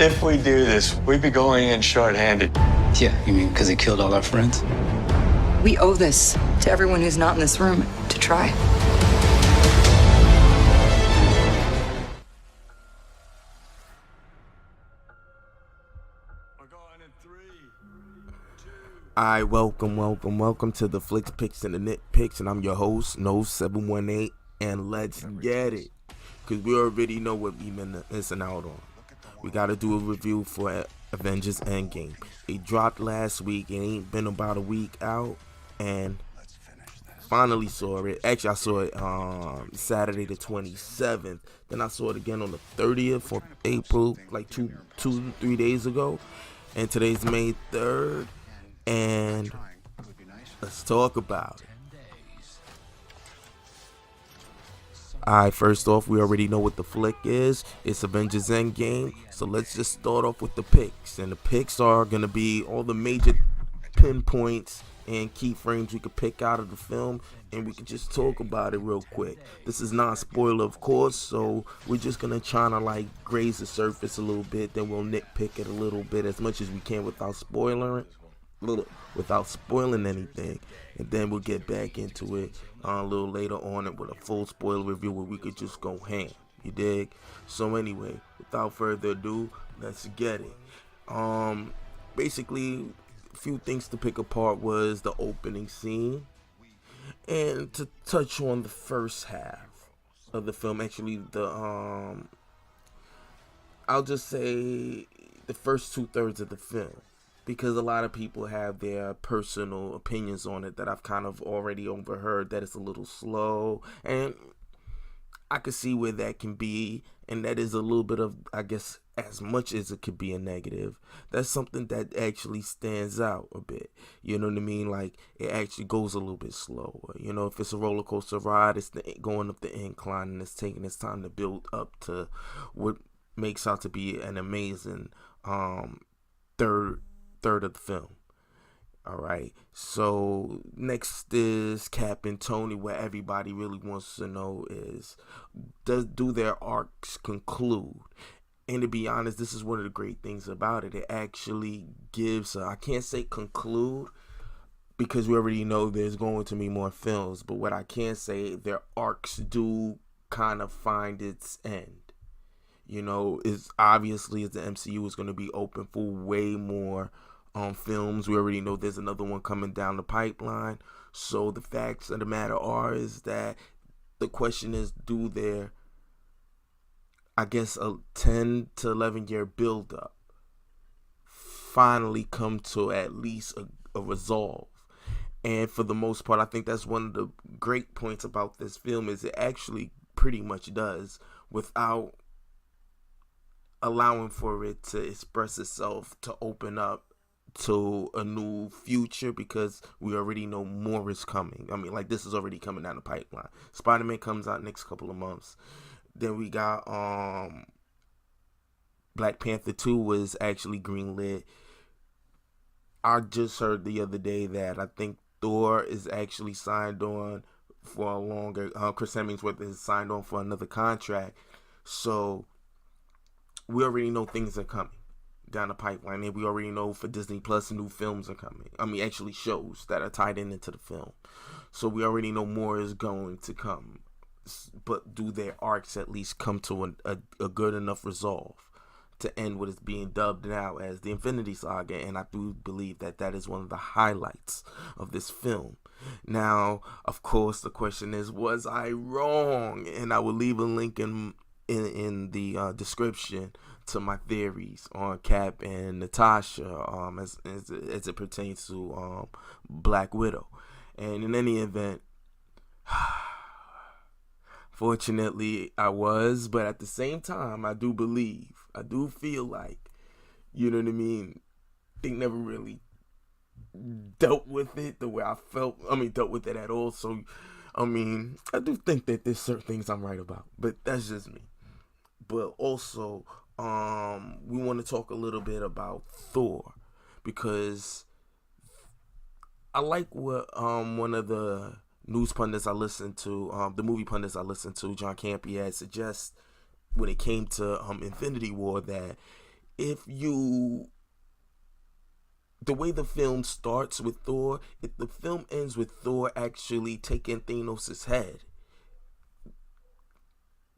If we do this, we'd be going in short-handed. Yeah, you mean because he killed all our friends? We owe this to everyone who's not in this room to try. Alright, welcome to the Flicks, Picks, and the Nitpicks, and I'm your host, No718, and let's get it, because we already know what we've been missing out on. We gotta do a review for Avengers Endgame. It dropped last week, it ain't been about a week out, and finally saw it. Actually, I saw it Saturday the 27th, then I saw it again on the 30th of April, like two, 3 days ago, and today's May 3rd. And let's talk about it. Alright, first off, we already know what the flick is. It's Avengers Endgame. So let's just start off with the picks. And the picks are going to be all the major pinpoints and key frames we could pick out of the film. And we could just talk about it real quick. This is not a spoiler, of course. So we're just going to try to like graze the surface a little bit. Then we'll nitpick it a little bit as much as we can without spoiling anything, and then we'll get back into it a little later on with a full spoiler review where we could just go ham. You dig? So anyway, without further ado, let's get it. Basically, a few things to pick apart was the opening scene, and to touch on the first half of the film. Actually, I'll just say the first 2/3 of the film, because a lot of people have their personal opinions on it that I've kind of already overheard, that it's a little slow, and I could see where that can be, and that is a little bit of, I guess, as much as it could be a negative, that's something that actually stands out a bit, you know what I mean? Like, it actually goes a little bit slower, you know. If it's a roller coaster ride, it's going up the incline, and it's taking its time to build up to what makes out to be an amazing third of the film. All right, so next is Cap and Tony, where everybody really wants to know is, do their arcs conclude? And to be honest, this is one of the great things about it. It actually gives I can't say conclude, because we already know there's going to be more films, but what I can say, their arcs do kind of find its end. You know, it's obviously, as the MCU is going to be open for way more films. We already know there's another one coming down the pipeline. So the facts of the matter is that the question is, do their, I guess, a 10 to 11 year build up finally come to at least a resolve? And for the most part, I think that's one of the great points about this film, is it actually pretty much does, without allowing for it to express itself, to open up to a new future, because we already know more is coming. I mean, like, this is already coming down the pipeline. Spider-Man comes out next couple of months. Then we got Black Panther 2 was actually greenlit. I just heard the other day that I think Thor is actually signed on for a longer, Chris Hemsworth is signed on for another contract. So we already know things are coming down the pipeline, and we already know for Disney Plus new films are coming. I mean, actually shows that are tied into the film. So we already know more is going to come. But do their arcs at least come to a good enough resolve to end what is being dubbed now as the Infinity Saga? And I do believe that that is one of the highlights of this film. Now, of course, the question is, was I wrong? And I will leave a link in the description to my theories on Cap and Natasha, as it pertains to Black Widow. And in any event, fortunately I was, but at the same time, I do feel like, you know what I mean, they never really dealt with it the way I felt. I mean, dealt with it at all. So, I mean, I do think that there's certain things I'm right about, but that's just me. But also, we want to talk a little bit about Thor, because I like what one of the news pundits I listened to, the movie pundits I listened to, John Campea, had suggest when it came to Infinity War, that the way the film starts with Thor, if the film ends with Thor actually taking Thanos' head,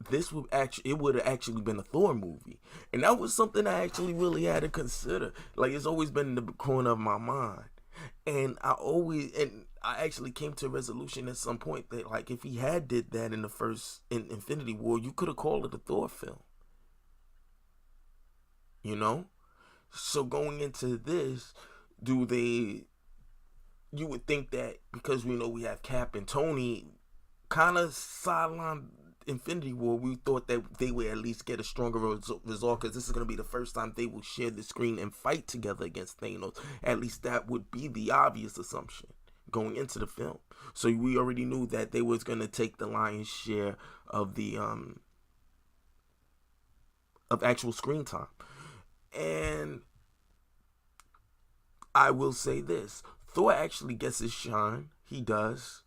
it would have actually been a Thor movie. And that was something I actually really had to consider. Like, it's always been in the corner of my mind. And I actually came to a resolution at some point that, like, if he had did that in Infinity War, you could have called it a Thor film. You know? So going into this, you would think that because we know we have Cap and Tony kind of sideline Infinity War, we thought that they would at least get a stronger result, because this is going to be the first time they will share the screen and fight together against Thanos. At least that would be the obvious assumption going into the film. So we already knew that they was going to take the lion's share of the of actual screen time. And I will say this, Thor actually gets his shine. He does.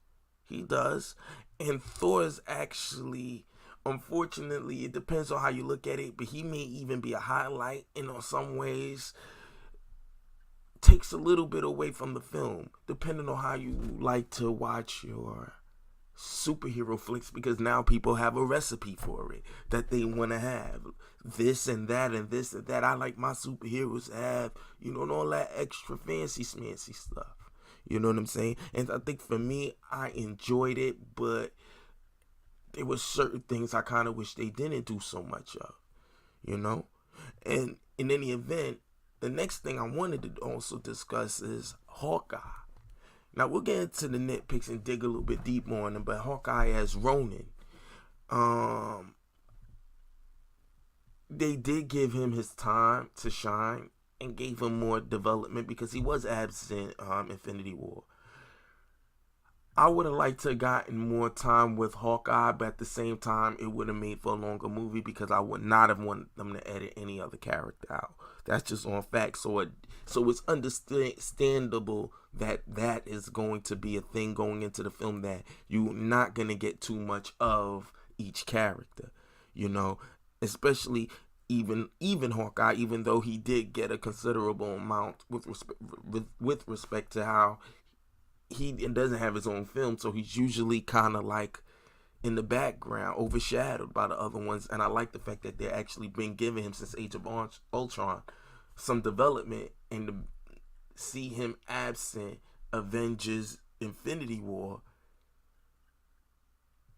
And Thor is actually, unfortunately, it depends on how you look at it, but he may even be a highlight, and in some ways takes a little bit away from the film, depending on how you like to watch your superhero flicks, because now people have a recipe for it that they want to have. This and that and this and that. I like my superheroes to have, and all that extra fancy smancy stuff. You know what I'm saying? And I think for me, I enjoyed it, but there were certain things I kind of wish they didn't do so much of, And in any event, the next thing I wanted to also discuss is Hawkeye. Now, we'll get into the nitpicks and dig a little bit deeper on them, but Hawkeye as Ronin, they did give him his time to shine and gave him more development because he was absent Infinity War. I would have liked to have gotten more time with Hawkeye, but at the same time, it would have made for a longer movie because I would not have wanted them to edit any other character out. That's just on fact. So it's understandable that is going to be a thing going into the film, that you're not going to get too much of each character, especially even Hawkeye, even though he did get a considerable amount with respect to how he doesn't have his own film, so he's usually kind of like in the background, overshadowed by the other ones. And I like the fact that they're actually been giving him, since Age of Ultron, some development, and to see him absent Avengers Infinity War,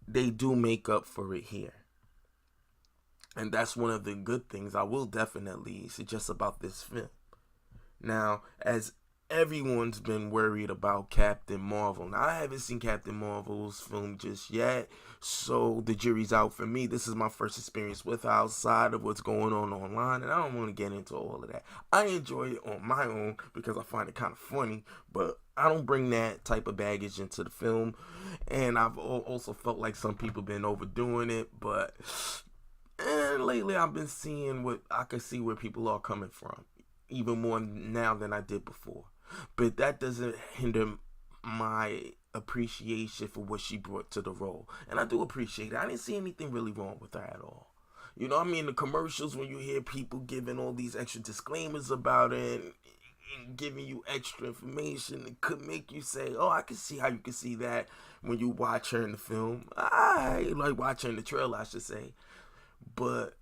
they do make up for it here. And that's one of the good things I will definitely suggest about this film. Now, as everyone's been worried about Captain Marvel. Now, I haven't seen Captain Marvel's film just yet, so the jury's out for me. This is my first experience with her outside of what's going on online, and I don't want to get into all of that. I enjoy it on my own because I find it kind of funny, but I don't bring that type of baggage into the film. And I've also felt like some people been overdoing it, but lately I've been seeing what I can see where people are coming from, even more now than I did before. But that doesn't hinder my appreciation for what she brought to the role. And I do appreciate it. I didn't see anything really wrong with her at all. The commercials, when you hear people giving all these extra disclaimers about it and giving you extra information, it could make you say, oh, I can see how you can see that when you watch her in the film. I like watching in the trailer, I should say. But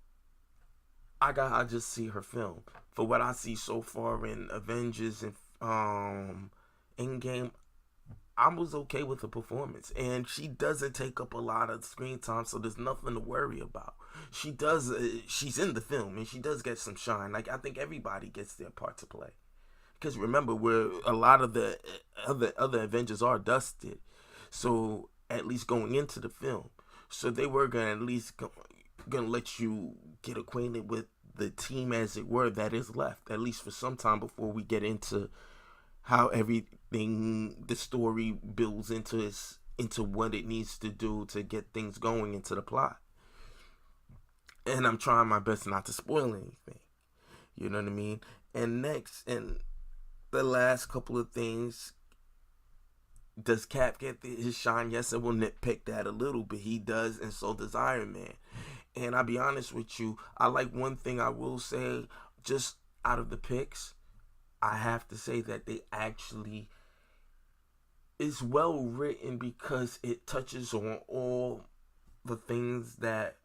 I just see her film. For what I see so far in Avengers and Endgame, I was okay with the performance, and she doesn't take up a lot of screen time, so there's nothing to worry about. She's in the film, and she does get some shine. Like, I think everybody gets their part to play, because remember, where a lot of the other Avengers are dusted, so at least going into the film, so they were gonna at least gonna let you get acquainted with the team, as it were, that is left, at least for some time, before we get into how everything, the story builds into what it needs to do to get things going into the plot. And I'm trying my best not to spoil anything. You know what I mean? And next, and the last couple of things, does Cap get his shine? Yes, I will nitpick that a little bit. He does, and so does Iron Man. And I'll be honest with you, I like one thing I will say, just out of the picks, I have to say that they actually is well written because it touches on all the things that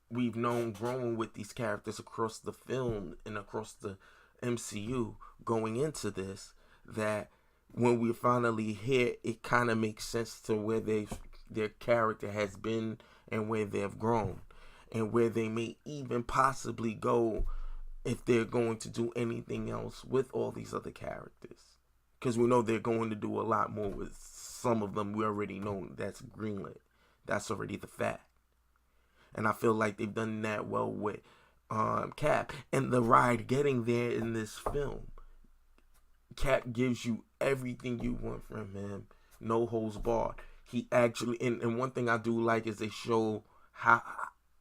we've known growing with these characters across the film and across the MCU going into this, that when we finally hear it kind of makes sense to where their character has been and where they've grown and where they may even possibly go if they're going to do anything else with all these other characters, because we know they're going to do a lot more with some of them. We already know that's greenlit, that's already the fact. And I feel like they've done that well with Cap. And the ride getting there in this film, Cap gives you everything you want from him. No holds barred. He actually, and one thing I do like is they show how,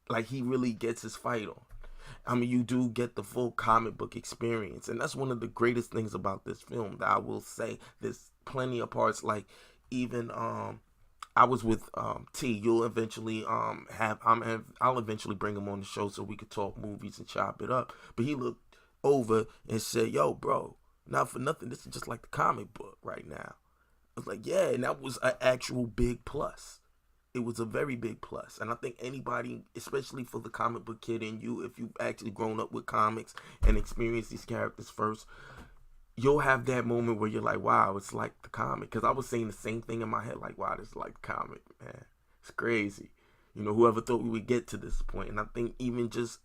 like, he really gets his fight on. I mean, you do get the full comic book experience. And that's one of the greatest things about this film that I will say. There's plenty of parts, like, even, I was with T. You'll eventually I'll eventually bring him on the show so we could talk movies and chop it up. But he looked over and said, "Yo, bro, not for nothing, this is just like the comic book right now." I was like, "Yeah," and that was an actual big plus. It was a very big plus, and I think anybody, especially for the comic book kid in you, if you've actually grown up with comics and experienced these characters first, you'll have that moment where you're like, wow, it's like the comic. Because I was saying the same thing in my head, like, wow, this is like the comic, man. It's crazy. You know, whoever thought we would get to this point. And I think even just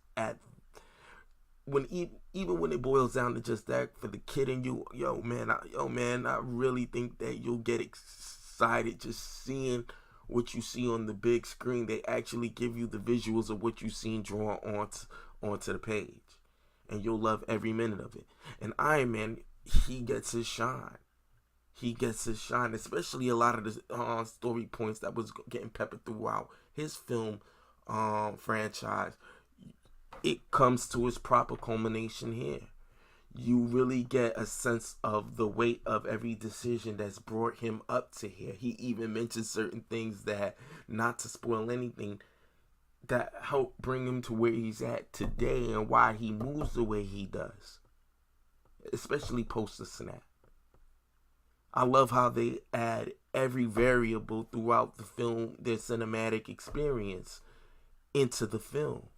even when it boils down to just that, for the kid in you, yo, man, I really think that you'll get excited just seeing what you see on the big screen. They actually give you the visuals of what you've seen drawn onto the page. And you'll love every minute of it. And Iron Man, he gets his shine. He gets his shine, especially a lot of the story points that was getting peppered throughout his film franchise. It comes to its proper culmination here. You really get a sense of the weight of every decision that's brought him up to here. He even mentions certain things that, not to spoil anything, that help bring him to where he's at today and why he moves the way he does, especially post the snap. I love how they add every variable throughout the film, their cinematic experience, into the film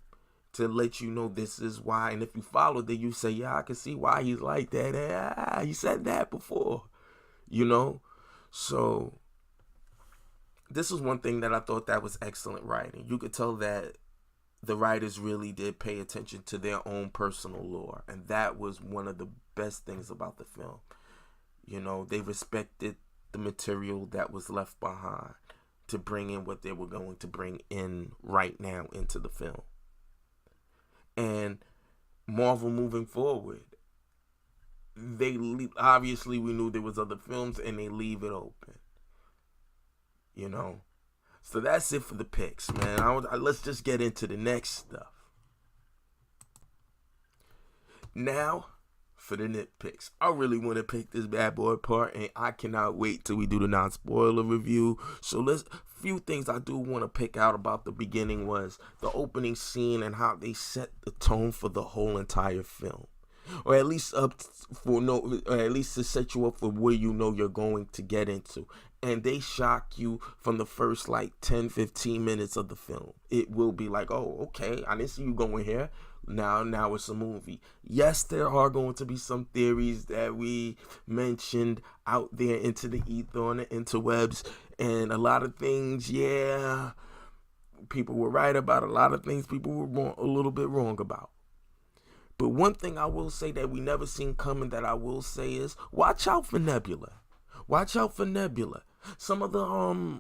to let you know this is why. And if you follow that, you say, yeah, I can see why he's like that. He said that before, you know? So this is one thing that I thought that was excellent writing. You could tell that the writers really did pay attention to their own personal lore. And that was one of the best things about the film. You know, they respected the material that was left behind to bring in what they were going to bring in right now into the film. And Marvel moving forward, obviously we knew there was other films and they leave it open. You know, so that's it for the picks, man. Let's just get into the next stuff. Now, for the nitpicks. I really want to pick this bad boy apart, and I cannot wait till we do the non-spoiler review. So few things I do want to pick out about the beginning was the opening scene and how they set the tone for the whole entire film. Or at least to set you up for where you know you're going to get into. And they shock you from the first 10-15 minutes of the film. It will be like, oh, okay, I didn't see you going here. Now it's a movie. Yes, there are going to be some theories that we mentioned out there into the ether on the interwebs, and a lot of things, yeah, people were right about. A lot of things people were a little bit wrong about. But one thing I will say that we never seen coming, that I will say, is watch out for Nebula. Watch out for Nebula. Some of the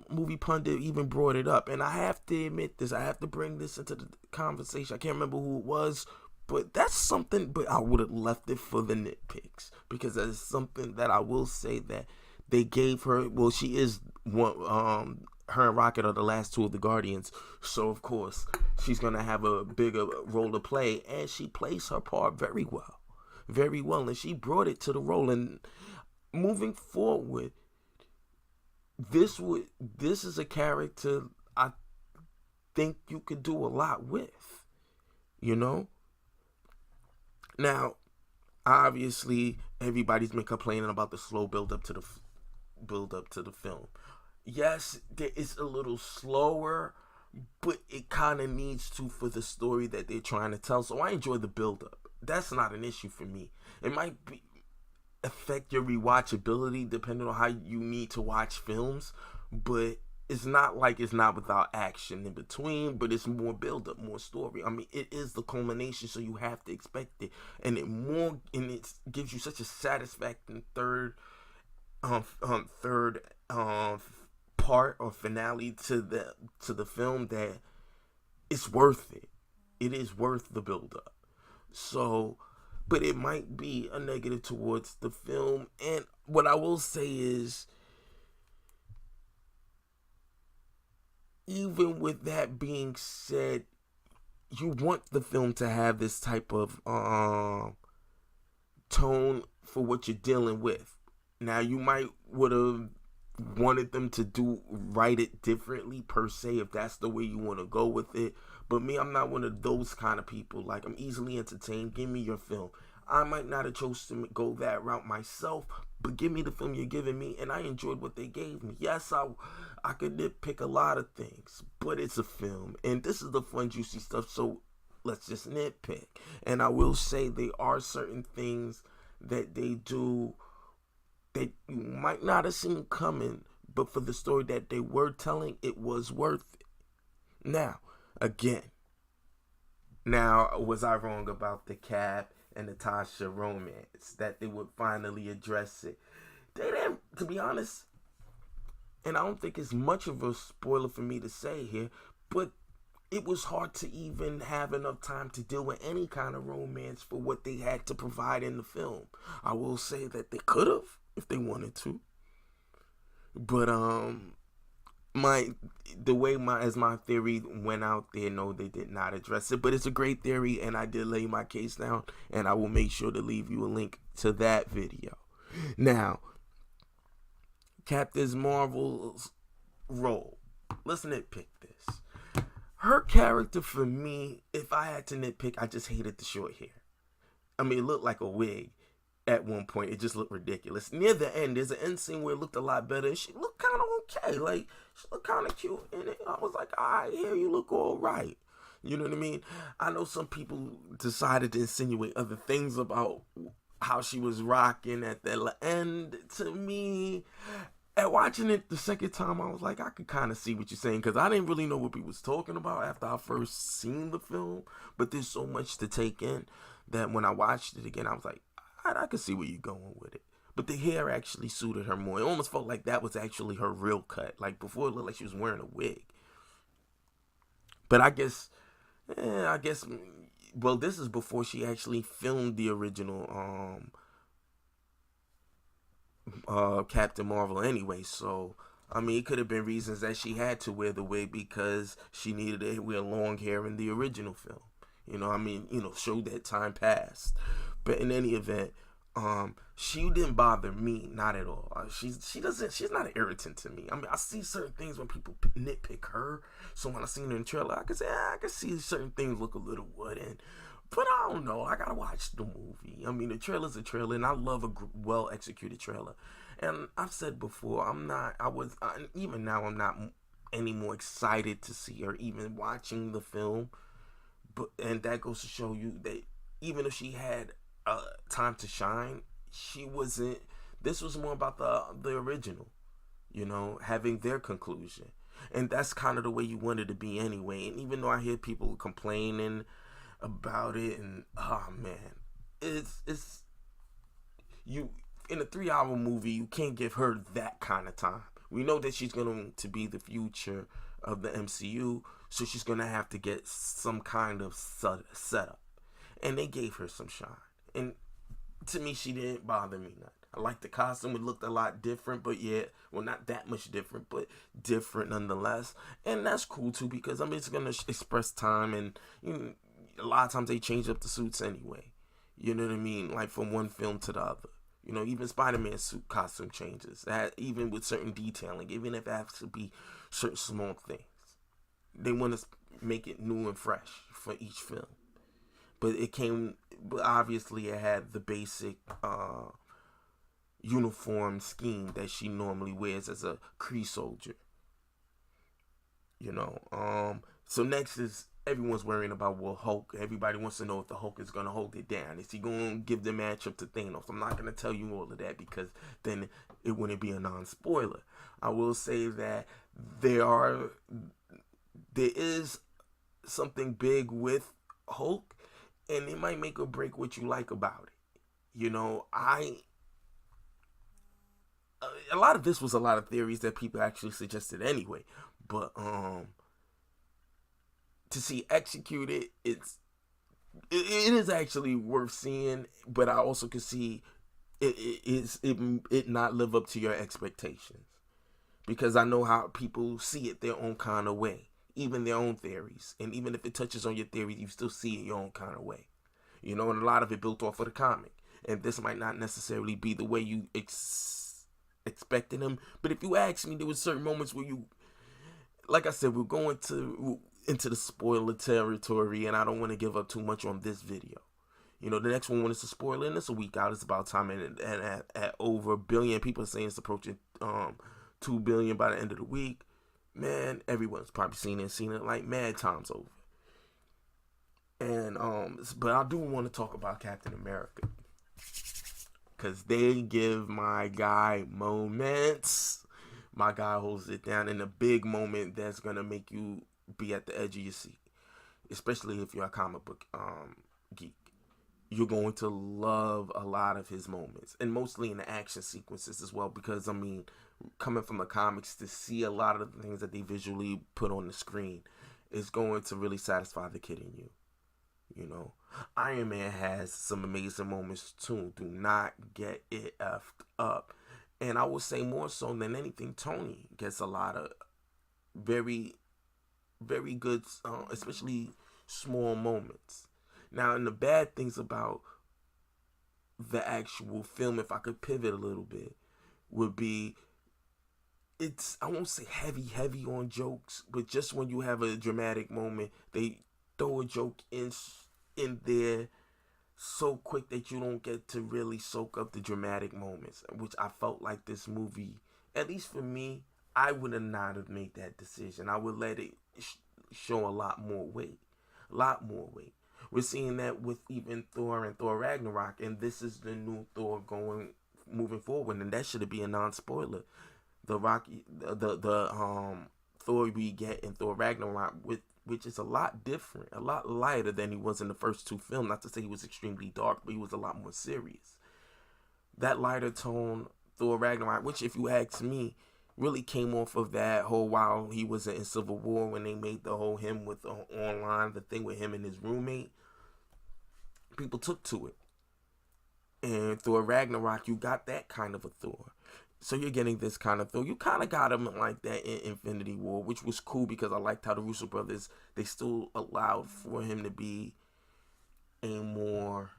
movie pundit even brought it up, and I have to admit this. I have to bring this into the conversation. I can't remember who it was, but that's something. But I would have left it for the nitpicks, because that's something that I will say that they gave her. Well, she is one. Her and Rocket are the last two of the Guardians, so of course she's gonna have a bigger role to play, and she plays her part very well, and she brought it to the role. And moving forward, this is a character I think you could do a lot with, you know. Now, Obviously, everybody's been complaining about the slow build up to the film. Yes, there is a little slower, but it kind of needs to for the story that they're trying to tell. So I enjoy the build up. That's not an issue for me. It might affect your rewatchability depending on how you need to watch films, but it's not like it's not without action in between, but it's more build up, more story. I mean, it is the culmination, so you have to expect it, and it gives you such a satisfying third part or finale to the film that it's worth it. It is worth the build up. So, but it might be a negative towards the film. And what I will say is, even with that being said, you want the film to have this type of tone for what you're dealing with. Now, you might would have wanted them to write it differently per se, if that's the way you want to go with it. But me, I'm not one of those kind of people. Like, I'm easily entertained. Give me your film. I might not have chosen to go that route myself, but give me the film you're giving me, and I enjoyed what they gave me. Yes, I could nitpick a lot of things, but it's a film, and this is the fun, juicy stuff, so let's just nitpick. And I will say there are certain things that they do that you might not have seen coming, but for the story that they were telling, it was worth it. Now, again, was I wrong about the Cap and Natasha romance, that they would finally address it? They didn't, to be honest, and I don't think it's much of a spoiler for me to say here, but it was hard to even have enough time to deal with any kind of romance for what they had to provide in the film. I will say that they could have if they wanted to, but as my theory went out there, no, they did not address it. But it's a great theory, and I did lay my case down, and I will make sure to leave you a link to that video. Now, Captain Marvel's role. Let's nitpick this. Her character, for me, if I had to nitpick, I just hated the short hair. I mean, it looked like a wig at one point. It just looked ridiculous. Near the end, there's an end scene where it looked a lot better, and she looked kind of okay. Like, she looked kind of cute, and I was like, all right, here you look all right. You know what I mean? I know some people decided to insinuate other things about how she was rocking at the end. To me, at watching it the second time, I was like, I could kind of see what you're saying, because I didn't really know what people was talking about after I first seen the film, but there's so much to take in that when I watched it again, I was like, I could see where you're going with it. But the hair actually suited her more. It almost felt like that was actually her real cut. Like, before, it looked like she was wearing a wig. But I guess, well, this is before she actually filmed the original Captain Marvel anyway. So, I mean, it could have been reasons that she had to wear the wig because she needed to wear long hair in the original film. You know, I mean, show that time passed. But in any event, she didn't bother me, not at all. She's not an irritant to me. I mean, I see certain things when people nitpick her. So when I seen her in the trailer, I could say, I could see certain things look a little wooden. But I don't know. I gotta watch the movie. I mean, the trailer's a trailer, and I love a well executed trailer. And I've said before, even now, I'm not any more excited to see her even watching the film. And that goes to show you that even if she had time to shine, she wasn't. This was more about the original, having their conclusion, and that's kind of the way you wanted to be anyway. And even though I hear people complaining about it, and oh man, it's you in a 3-hour movie, you can't give her that kind of time. We know that she's going to be the future of the MCU, so she's going to have to get some kind of setup. And they gave her some shine. And to me, she didn't bother me none. I liked the costume. It looked a lot different, but yeah, well, not that much different, but different nonetheless. And that's cool too, because I mean, it's going to express time, and a lot of times they change up the suits anyway. You know what I mean? Like from one film to the other. Even Spider-Man's suit costume changes. Even with certain detailing, even if it has to be certain small things. They want to make it new and fresh for each film. But it came but obviously it had the basic uniform scheme that she normally wears as a Kree soldier. So next is everyone's worrying about, well, Hulk. Everybody wants to know if the Hulk is going to hold it down. Is he going to give the matchup to Thanos? I'm not going to tell you all of that because then it wouldn't be a non-spoiler. I will say that there is something big with Hulk, and it might make or break what you like about it. A lot of this was a lot of theories that people actually suggested anyway, but to see executed, it is actually worth seeing. But I also can see it not live up to your expectations, because I know how people see it their own kind of way, even their own theories, and even if it touches on your theories, you still see it your own kind of way. And a lot of it built off of the comic, and this might not necessarily be the way you expected them. But if you ask me, there were certain moments where like I said, we're going into the spoiler territory, and I don't want to give up too much on this video. The next one, when it's a spoiler, and it's a week out, it's about time, and at over 1 billion, people are saying it's approaching 2 billion by the end of the week. Man, everyone's probably seen it like mad times over. And but I do want to talk about Captain America, because they give my guy moments. My guy holds it down in a big moment that's going to make you be at the edge of your seat. Especially if you're a comic book geek. You're going to love a lot of his moments. And mostly in the action sequences as well. Because, coming from the comics, to see a lot of the things that they visually put on the screen is going to really satisfy the kid in you. Iron Man has some amazing moments too. Do not get it effed up. And I would say more so than anything, Tony gets a lot of very, very good, especially small moments. Now, and the bad things about the actual film, if I could pivot a little bit, would be, I won't say heavy on jokes, but just when you have a dramatic moment, they throw a joke in there so quick that you don't get to really soak up the dramatic moments, which I felt like this movie, at least for me, I would not have made that decision. I would let it show a lot more weight. We're seeing that with even Thor and Thor Ragnarok, and this is the new Thor moving forward, and that should be a non-spoiler. The Thor we get in Thor Ragnarok, which is a lot different, a lot lighter than he was in the first two films. Not to say he was extremely dark, but he was a lot more serious. That lighter tone Thor Ragnarok, which, if you ask me, really came off of that whole while he was in Civil War, when they made the whole him with the thing with him and his roommate. People took to it. And Thor Ragnarok, you got that kind of a Thor. So you're getting this kind of Thor. You kind of got him like that in Infinity War, which was cool because I liked how the Russo brothers, they still allowed for him to be a more,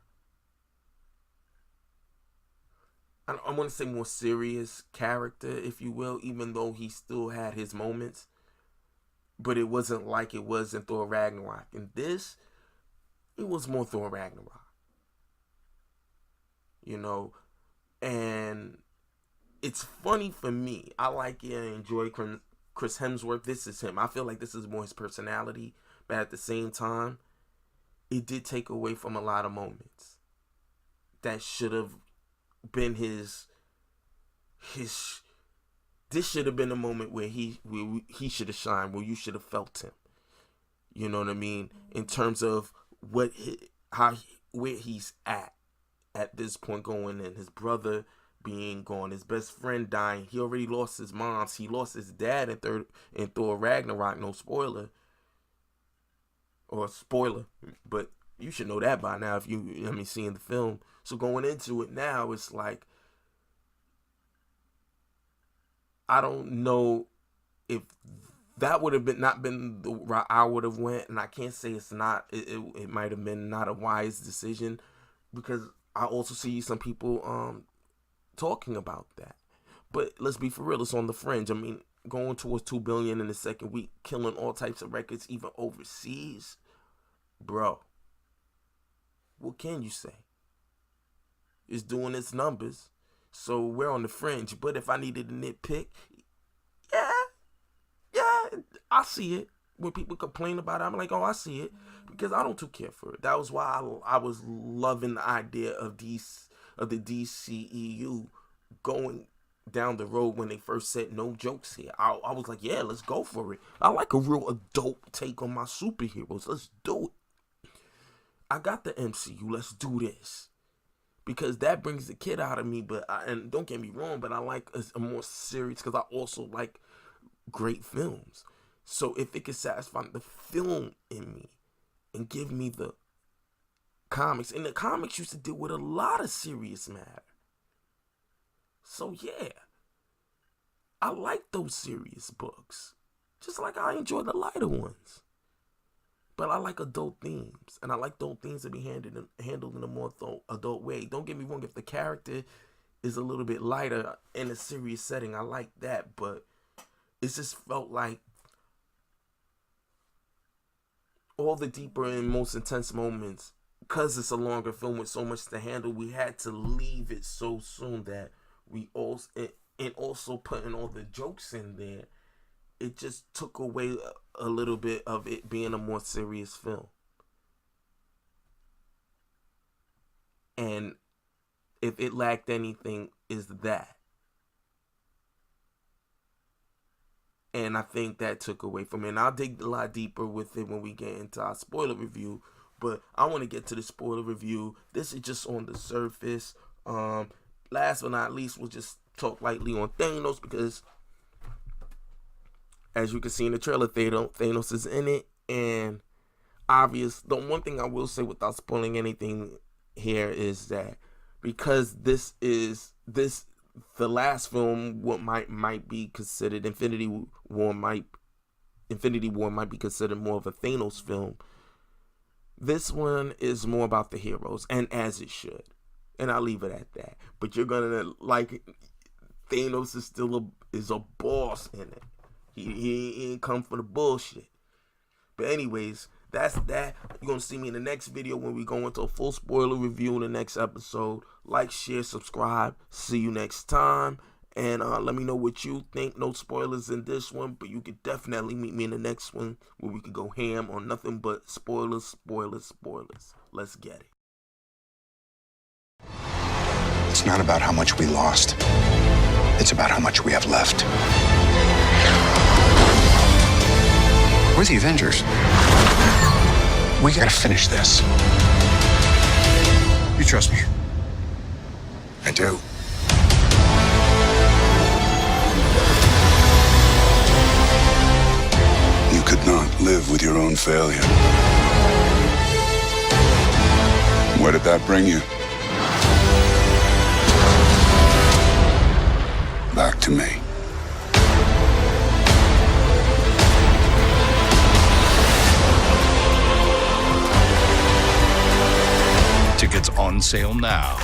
I want to say more serious character, if you will, even though he still had his moments. But it wasn't like it was in Thor Ragnarok. In this, it was more Thor Ragnarok. And it's funny for me. I like it and enjoy Chris Hemsworth. This is him. I feel like this is more his personality. But at the same time, it did take away from a lot of moments that should have been his. This should have been a moment where he should have shined, where you should have felt him. You know what I mean? In terms of where he's at this point going, and his brother being gone, his best friend dying. He already lost his mom. He lost his dad in Thor Ragnarok. No spoiler. Or spoiler. But you should know that by now if seeing the film. So going into it now, it's like, I don't know if that would have not been the route I would have went, and I can't say it's not. It might have been not a wise decision, because I also see some people talking about that. But let's be for real, it's on the fringe. Going towards 2 billion in the second week, killing all types of records, even overseas, bro. what can you say? It's doing its numbers. So we're on the fringe. But if I needed a nitpick, yeah, I see it. When people complain about it, I'm like, oh, I see it. Because I don't too care for it. That was why I was loving the idea of the DCEU going down the road when they first said no jokes here. I was like, yeah, let's go for it. I like a real adult take on my superheroes. Let's do it. I got the MCU. Let's do this. Because that brings the kid out of me. And don't get me wrong, but I like a more serious, because I also like great films. So if it can satisfy the film in me and give me the comics, and the comics used to deal with a lot of serious matter. So yeah, I like those serious books, just like I enjoy the lighter ones. But I like adult themes, and I like those themes to be handled in a more adult way. Don't get me wrong, if the character is a little bit lighter in a serious setting, I like that, but it just felt like all the deeper and most intense moments, because it's a longer film with so much to handle, we had to leave it so soon that we also, and also putting all the jokes in there, it just took away a little bit of it being a more serious film. And if it lacked anything, is that. And I think that took away from it. And I'll dig a lot deeper with it when we get into our spoiler review. But I want to get to the spoiler review. This is just on the surface. Last but not least, we'll just talk lightly on Thanos, because as you can see in the trailer, Thanos is in it. And the one thing I will say without spoiling anything here is that because this is the last film, what might be considered Infinity War might be considered more of a Thanos film. This one is more about the heroes, and as it should. And I'll leave it at that. But you're gonna like, Thanos is still a boss in it. He ain't come for the bullshit. But anyways, that's that. You're gonna see me in the next video when we go into a full spoiler review in the next episode. Like, share, subscribe. See you next time. And let me know what you think. No spoilers in this one, but you could definitely meet me in the next one where we could go ham on nothing but spoilers, spoilers, spoilers. Let's get it. It's not about how much we lost. It's about how much we have left. We're the Avengers. We gotta finish this. You trust me? I do. You could not live with your own failure. Where did that bring you? Back to me. Tickets on sale now.